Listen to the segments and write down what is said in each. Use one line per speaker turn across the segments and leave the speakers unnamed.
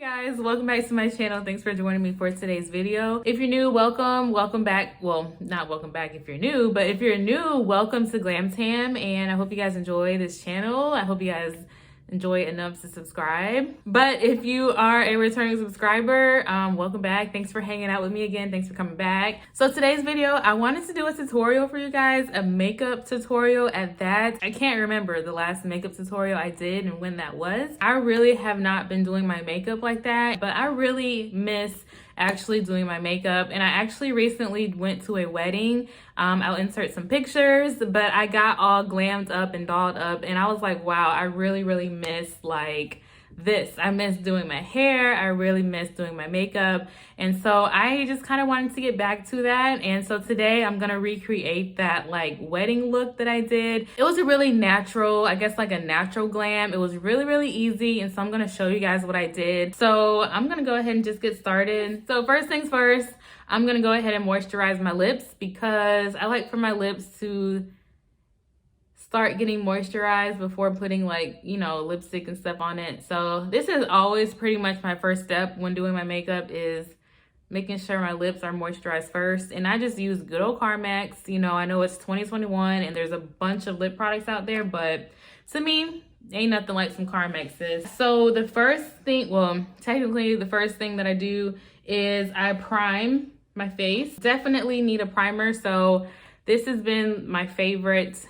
Guys, welcome back to my channel. Thanks for joining me for today's video. If you're new, welcome back. Well, not welcome back if you're new, but if you're new, welcome to Glam, and I hope you guys enjoy this channel. I hope you guys enjoy enough to subscribe. But if you are a returning subscriber, welcome back. Thanks for hanging out with me again. Thanks for coming back. So today's video, I wanted to do a tutorial for you guys, a makeup tutorial at that. I can't remember the last makeup tutorial I did and when that was. I really have not been doing my makeup like that, but I really miss actually doing my makeup. And I actually recently went to a wedding. I'll insert some pictures, but I got all glammed up and dolled up, and I was like, wow, I really miss like this. I miss doing my hair. I really miss doing my makeup. And so I just kind of wanted to get back to that. And so today I'm gonna recreate that like wedding look that I did. It was a really natural, I guess like a natural glam. It was really easy. And so I'm gonna show you guys what I did. So I'm gonna go ahead and just get started. So first things first, I'm gonna go ahead and moisturize my lips because I like for my lips to start getting moisturized before putting like, you know, lipstick and stuff on it. So this is always pretty much my first step when doing my makeup, is making sure my lips are moisturized first. And I just use good old Carmex. You know, I know it's 2021 and there's a bunch of lip products out there, but to me, ain't nothing like some Carmex, sis. So the first thing, well, technically the first thing that I do is I prime my face. Definitely need a primer. So this has been my favorite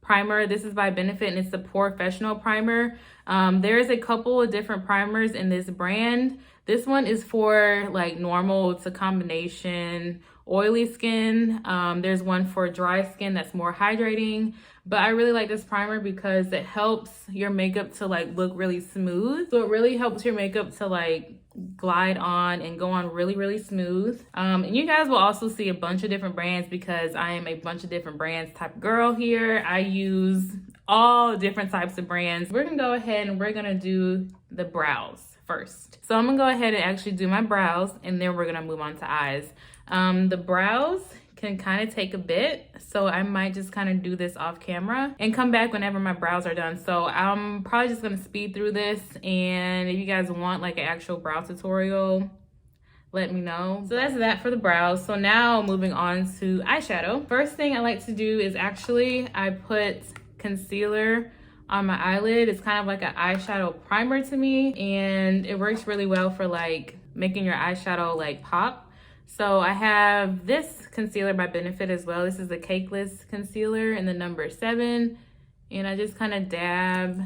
primer. This is by Benefit and it's the Professional Primer. There's a couple of different primers in this brand. This one is for like normal to combination oily skin. There's one for dry skin that's more hydrating, but I really like this primer because it helps your makeup to like look really smooth. So it really helps your makeup to like glide on and go on really smooth. And you guys will also see a bunch of different brands because I am a bunch of different brands type of girl here. I use all different types of brands. We're gonna go ahead and we're gonna do the brows first. So I'm gonna go ahead and actually do my brows and then we're gonna move on to eyes. The brows can kind of take a bit, so I might just kind of do this off camera and come back whenever my brows are done. So I'm probably just gonna speed through this, and if you guys want like an actual brow tutorial, let me know. So that's that for the brows. So now moving on to eyeshadow. First thing I like to do is actually I put concealer on my eyelid. It's kind of like an eyeshadow primer to me, and it works really well for like making your eyeshadow like pop. So I have this concealer by Benefit as well. This is the Cakeless concealer in the number 7. And I just kind of dab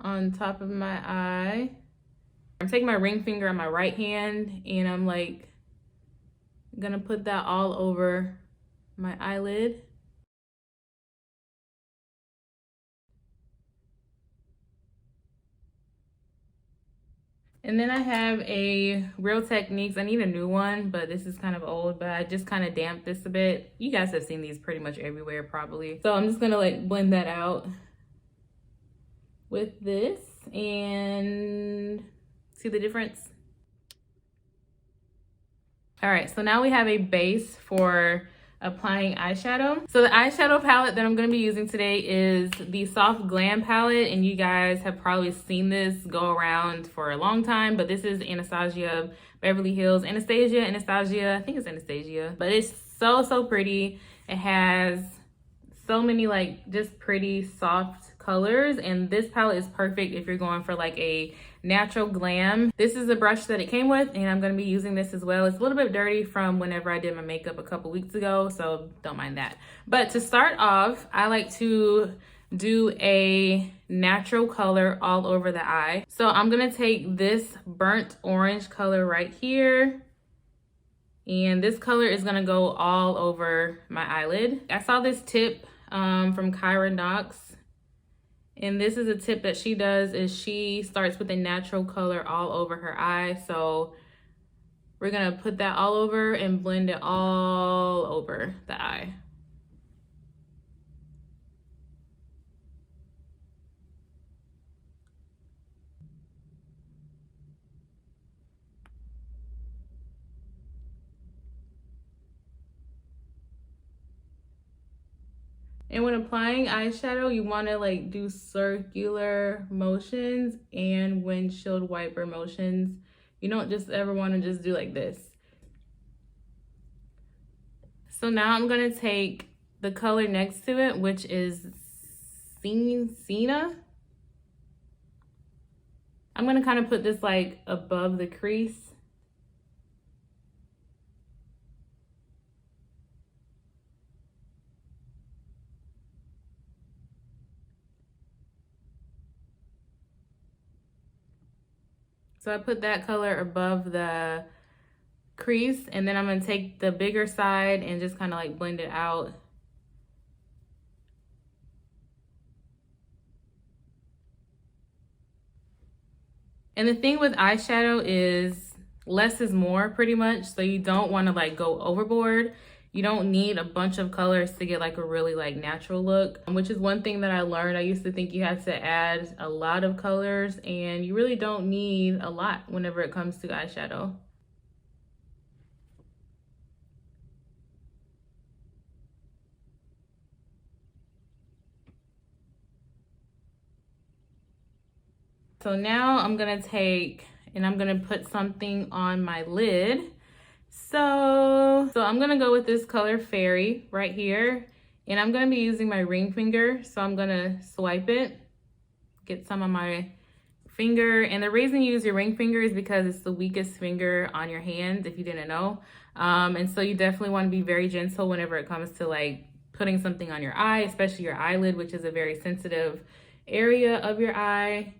on top of my eye. I'm taking my ring finger on my right hand and I'm like gonna put that all over my eyelid. And then I have a Real Techniques. I need a new one, but this is kind of old, but I just kind of damped this a bit. You guys have seen these pretty much everywhere probably. So I'm just gonna like blend that out with this and see the difference. All right, so now we have a base for applying eyeshadow. So the eyeshadow palette that I'm going to be using today is the Soft Glam palette, and you guys have probably seen this go around for a long time, but this is Anastasia Beverly Hills. Anastasia, I think it's Anastasia, but it's so pretty. It has so many like just pretty soft colors, and this palette is perfect if you're going for like a natural glam. This is the brush that it came with, and I'm going to be using this as well. It's a little bit dirty from whenever I did my makeup a couple weeks ago, so don't mind that. But to start off, I like to do a natural color all over the eye. So I'm going to take this burnt orange color right here, and this color is going to go all over my eyelid. I saw this tip from Kyra Knox, and this is a tip that she does, is she starts with a natural color all over her eye. So we're gonna put that all over and blend it all over the eye. And when applying eyeshadow, you want to like do circular motions and windshield wiper motions. You don't just ever want to just do like this. So now I'm going to take the color next to it, which is Sienna. I'm going to kind of put this like above the crease. So I put that color above the crease, and then I'm going to take the bigger side and just kind of like blend it out. And the thing with eyeshadow is less is more pretty much. So you don't want to like go overboard. You don't need a bunch of colors to get like a really like natural look, which is one thing that I learned. I used to think you had to add a lot of colors, and you really don't need a lot whenever it comes to eyeshadow. So now I'm gonna take and I'm gonna put something on my lid. So I'm gonna go with this color Fairy right here, and I'm gonna be using my ring finger. So I'm gonna swipe it, get some on my finger. And the reason you use your ring finger is because it's the weakest finger on your hand, if you didn't know. And so you definitely want to be very gentle whenever it comes to like putting something on your eye, especially your eyelid, which is a very sensitive area of your eye.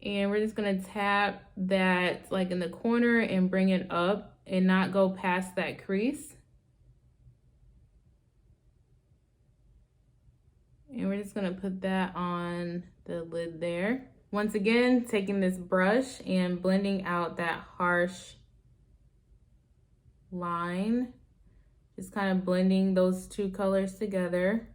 And we're just gonna tap that like in the corner and bring it up and not go past that crease. And we're just gonna put that on the lid there. Once again, taking this brush and blending out that harsh line. Just kind of blending those two colors together.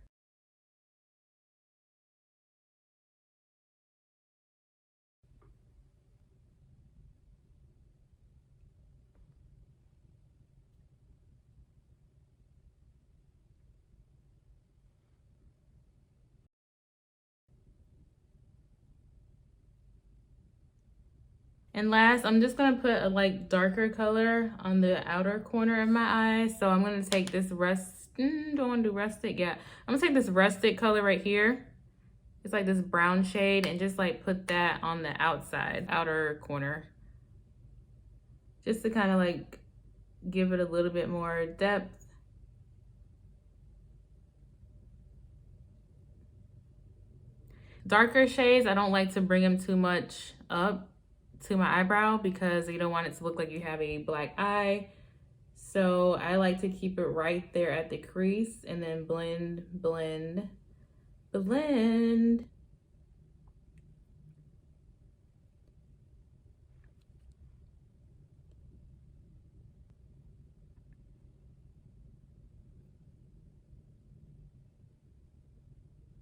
And last, I'm just gonna put a like darker color on the outer corner of my eye. So I'm gonna take this don't wanna do rustic? Yeah. I'm gonna take this rustic color right here. It's like this brown shade, and just like put that on the outer corner. Just to kind of like give it a little bit more depth. Darker shades, I don't like to bring them too much up to my eyebrow because you don't want it to look like you have a black eye. So I like to keep it right there at the crease and then blend, blend, blend.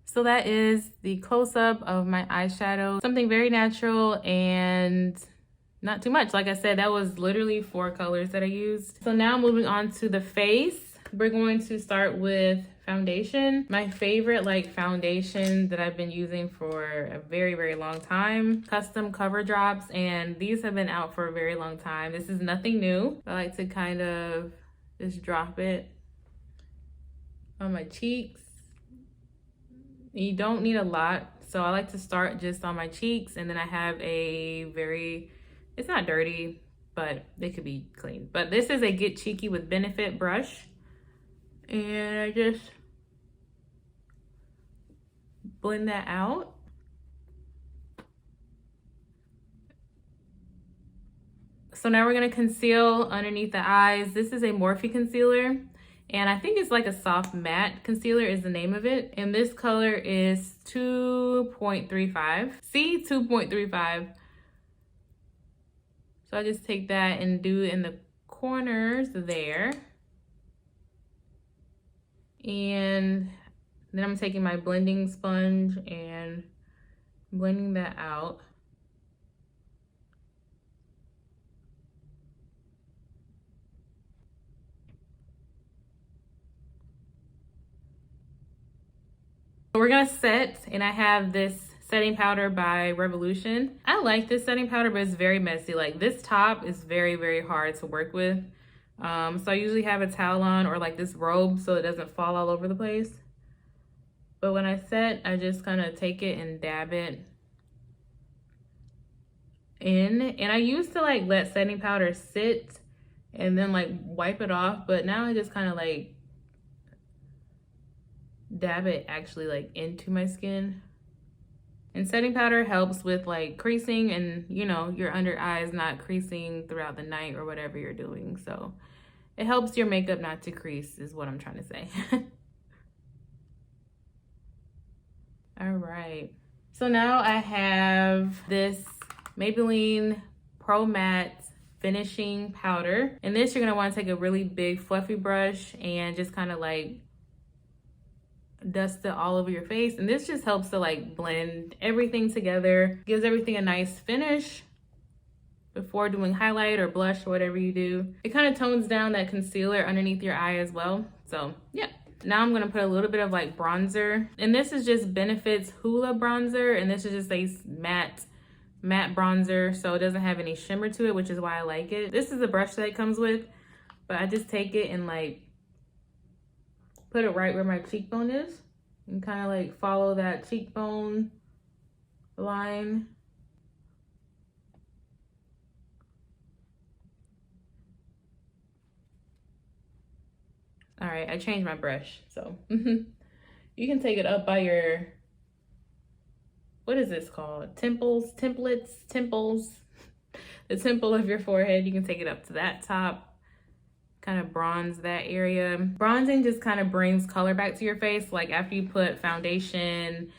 So that is the close-up of my eyeshadow. Something very natural and not too much. Like I said, that was literally 4 colors that I used. So now moving on to the face, we're going to start with foundation. My favorite like foundation that I've been using for a very, very long time. Custom Cover Drops, and these have been out for a very long time. This is nothing new. I like to kind of just drop it on my cheeks. You don't need a lot. So I like to start just on my cheeks, and then I have a it's not dirty, but it could be clean. But this is a Get Cheeky with Benefit brush. And I just blend that out. So now we're gonna conceal underneath the eyes. This is a Morphe concealer. And I think it's like a soft matte concealer is the name of it. And this color is 2.35. See, 2.35. So I just take that and do it in the corners there. And then I'm taking my blending sponge and blending that out. We're gonna set, and I have this setting powder by Revolution. I like this setting powder, but it's very messy. Like this top is very, very hard to work with. So I usually have a towel on or like this robe so it doesn't fall all over the place. But when I set, I just kind of take it and dab it in. And I used to like let setting powder sit and then like wipe it off, but now I just kind of like dab it actually like into my skin. And setting powder helps with like creasing and, you know, your under eyes not creasing throughout the night or whatever you're doing. So it helps your makeup not to crease is what I'm trying to say. All right. So now I have this Maybelline Pro Matte finishing powder. And this, you're gonna wanna take a really big fluffy brush and just kind of like dust it all over your face. And this just helps to like blend everything together, gives everything a nice finish before doing highlight or blush or whatever you do. It kind of tones down that concealer underneath your eye as well. So yeah. Now I'm gonna put a little bit of like bronzer. And this is just Benefit's Hoola bronzer. And this is just a matte bronzer. So it doesn't have any shimmer to it, which is why I like it. This is the brush that it comes with. But I just take it and like put it right where my cheekbone is. And kind of like follow that cheekbone line. All right, I changed my brush, so you can take it up by your, what is this called? Temples. The temple of your forehead. You can take it up to that top, kind of bronze that area. Bronzing just kind of brings color back to your face. Like after you put foundation,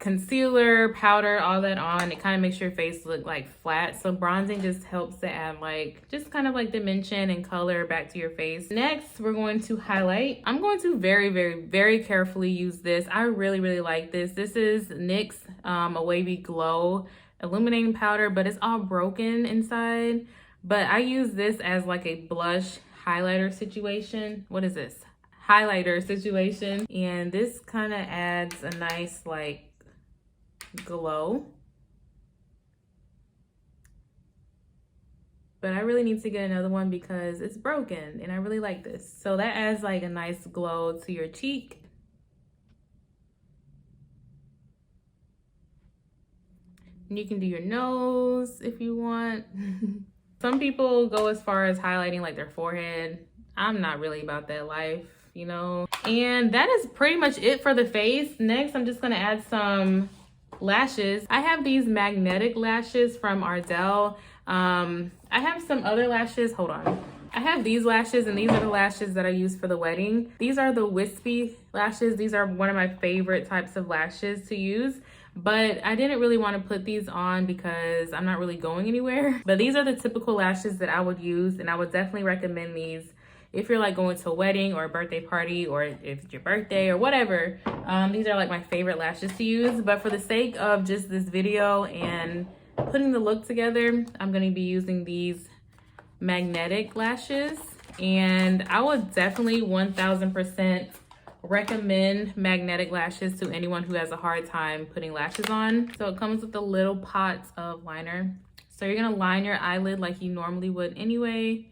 concealer, powder, all that on, it kind of makes your face look like flat. So bronzing just helps to add like just kind of like dimension and color back to your face. Next, we're going to highlight. I'm going to very carefully use this. I really like this. This is NYX a Wavy Glow illuminating powder, but it's all broken inside. But I use this as like a blush highlighter situation. What is this? Highlighter situation. And this kind of adds a nice like glow. But I really need to get another one because it's broken and I really like this. So that adds like a nice glow to your cheek. And you can do your nose if you want. Some people go as far as highlighting like their forehead. I'm not really about that life, you know. And that is pretty much it for the face. Next, I'm just gonna add some lashes. I have these magnetic lashes from Ardelle. I have some other lashes. Hold on. I have these lashes, and these are the lashes that I use for the wedding. These are the wispy lashes. These are one of my favorite types of lashes to use. But I didn't really want to put these on because I'm not really going anywhere. But these are the typical lashes that I would use, and I would definitely recommend these if you're like going to a wedding or a birthday party, or if it's your birthday or whatever. These are like my favorite lashes to use. But for the sake of just this video and putting the look together, I'm going to be using these magnetic lashes. And I would definitely 1000% recommend magnetic lashes to anyone who has a hard time putting lashes on. So it comes with a little pot of liner. So you're gonna line your eyelid like you normally would anyway.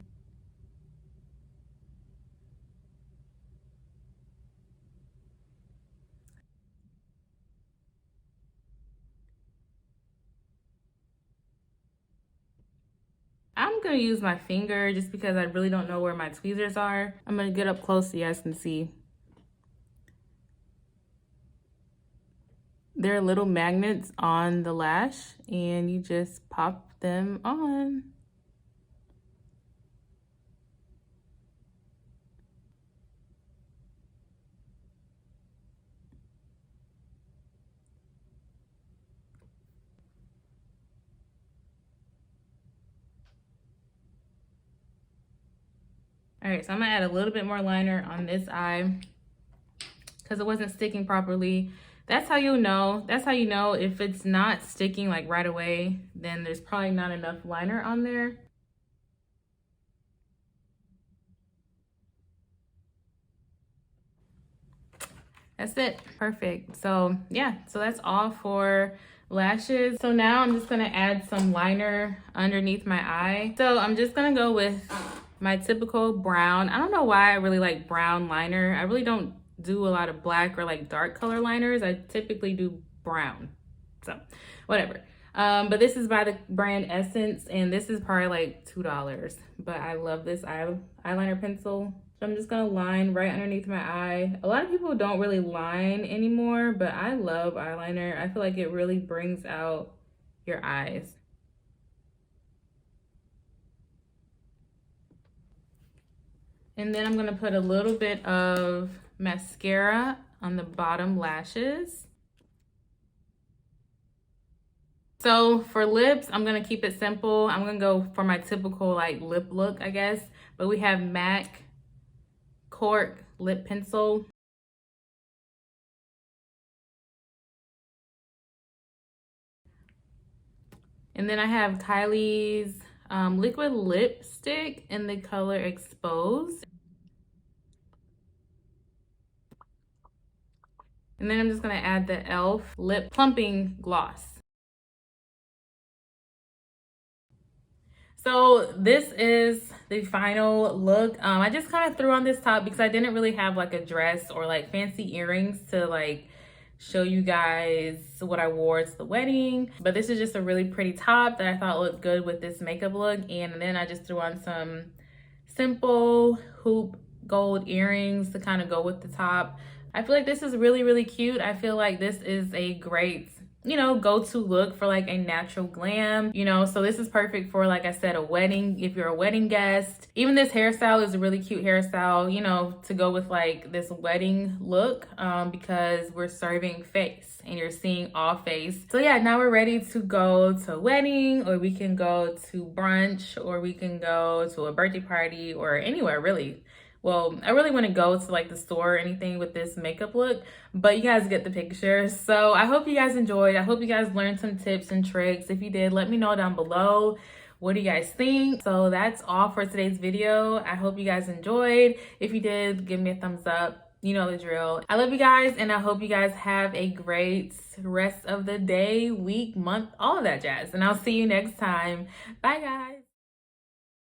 I'm gonna use my finger just because I really don't know where my tweezers are. I'm gonna get up close so you guys can see. There are little magnets on the lash and you just pop them on. All right, so I'm gonna add a little bit more liner on this eye because it wasn't sticking properly. That's how you know. That's how you know if it's not sticking like right away, then there's probably not enough liner on there. That's it. Perfect. So yeah, so that's all for lashes. So now I'm just gonna add some liner underneath my eye. So I'm just gonna go with my typical brown. I don't know why I really like brown liner. I really don't do a lot of black or like dark color liners. I typically do brown. So whatever. But this is by the brand Essence, and this is probably like $2. But I love this eyeliner pencil. So I'm just gonna line right underneath my eye. A lot of people don't really line anymore, but I love eyeliner. I feel like it really brings out your eyes. And then I'm gonna put a little bit of mascara on the bottom lashes. So for lips, I'm gonna keep it simple. I'm gonna go for my typical like lip look, I guess. But we have MAC Cork lip pencil. And then I have Kylie's liquid lipstick in the color Exposed. And then I'm just gonna add the e.l.f. Lip Plumping Gloss. So this is the final look. I just kind of threw on this top because I didn't really have like a dress or like fancy earrings to like show you guys what I wore to the wedding. But this is just a really pretty top that I thought looked good with this makeup look. And then I just threw on some simple hoop gold earrings to kind of go with the top. I feel like this is really, really cute. I feel like this is a great, you know, go-to look for like a natural glam, you know. So this is perfect for, like I said, a wedding, if you're a wedding guest. Even this hairstyle is a really cute hairstyle, you know, to go with like this wedding look, because we're serving face and you're seeing all face. So yeah, now we're ready to go to a wedding, or we can go to brunch, or we can go to a birthday party, or anywhere really. Well, I really want to go to like the store or anything with this makeup look, but you guys get the picture. So I hope you guys enjoyed. I hope you guys learned some tips and tricks. If you did, let me know down below. What do you guys think? So that's all for today's video. I hope you guys enjoyed. If you did, give me a thumbs up. You know the drill. I love you guys, and I hope you guys have a great rest of the day, week, month, all of that jazz. And I'll see you next time. Bye, guys.